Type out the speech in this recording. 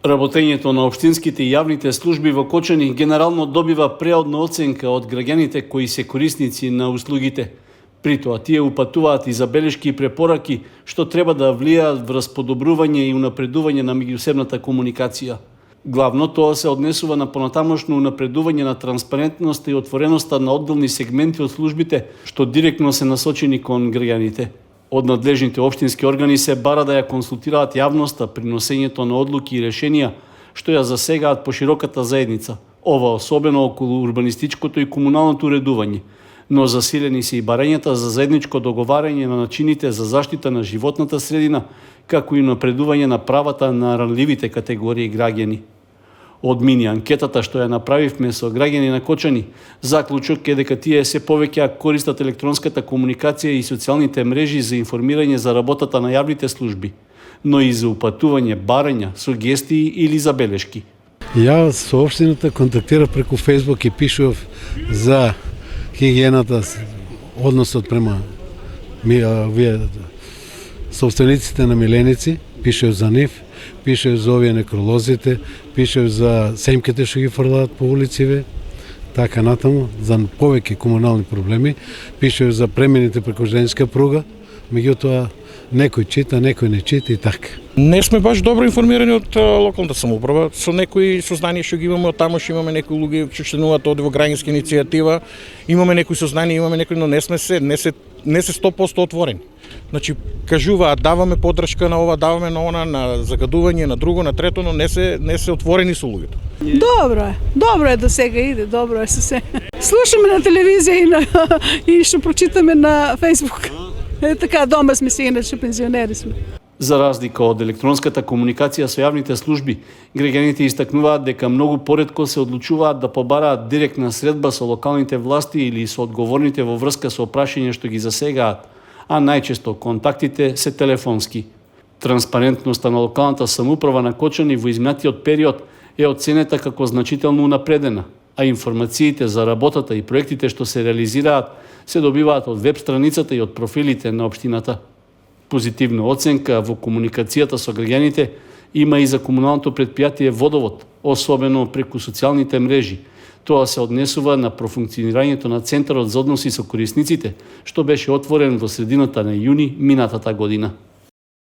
Работењето на општинските и јавните служби во Кочани генерално добива преодна оценка од граѓаните кои се корисници на услугите. При тоа тие упатуваат и забелешки и препораки што треба да влијаат врз подобрување и унапредување на меѓусебната комуникација. Главно тоа се однесува на понатамошно унапредување на транспарентноста и отвореноста на одделни сегменти од службите што директно се насочени кон граѓаните. Од надлежните општински органи се бара да ја консултираат јавноста при носењето на одлуки и решенија што ја засегаат по широката заедница, ова особено околу урбанистичкото и комуналното уредување, но засилени се и барањата за заедничко договарање на начините за заштита на животната средина, како и напредување на правата на ранливите категории граѓани. Од мини анкетата што ја направивме со граѓани на Кочани, заклучок е дека тие се повеќе користат електронската комуникација и социјалните мрежи за информирање за работата на јавните служби, но и за упатување, барања, сугестии или забелешки. Ја со општината контактирав преку Facebook и пишував за хигиената, односот према вие собствениците на миленици, пишував за нив, пишував за овие некролозите, пишував за семките што ги фрлаат по улициве, така натаму, за повеќе комунални проблеми, пишував за премените преку женска пруга, меѓутоа некој чита, некој не чита и така. Не сме баш добро информирани од локалната самоуправа, со некои сознание што ги имаме од таму, што имаме некои луѓе што членуваат од во граѓанска иницијатива, имаме некои сознание, имаме некои, но не се 100% отворени. Значи, кажуваат, даваме поддршка на ова, даваме на она, на загадување, на друго, на трето, но не се отворени со луѓето. Добро е до сега иде, добро е се. Слушаме на телевизија и што прочитаме на Facebook. Така, дома сме си, иначе пензионери сме. За разлика од електронската комуникација со јавните служби, граѓаните истакнуваат дека многу поретко се одлучуваат да побараат директна средба со локалните власти или со одговорните во врска со прашања што ги засегаат, а најчесто контактите се телефонски. Транспарентноста на локалната самоуправа на Кочани во изминатиот период е оценета како значително унапредена, а информациите за работата и проектите што се реализираат се добиваат од веб страницата и од профилите на општината. Позитивна оценка во комуникацијата со граѓаните има и за комуналното претпријатие Водовод, особено преку социјалните мрежи. Тоа се однесува на профункционирањето на Центарот за односи со корисниците, што беше отворен во средината на јуни минатата година.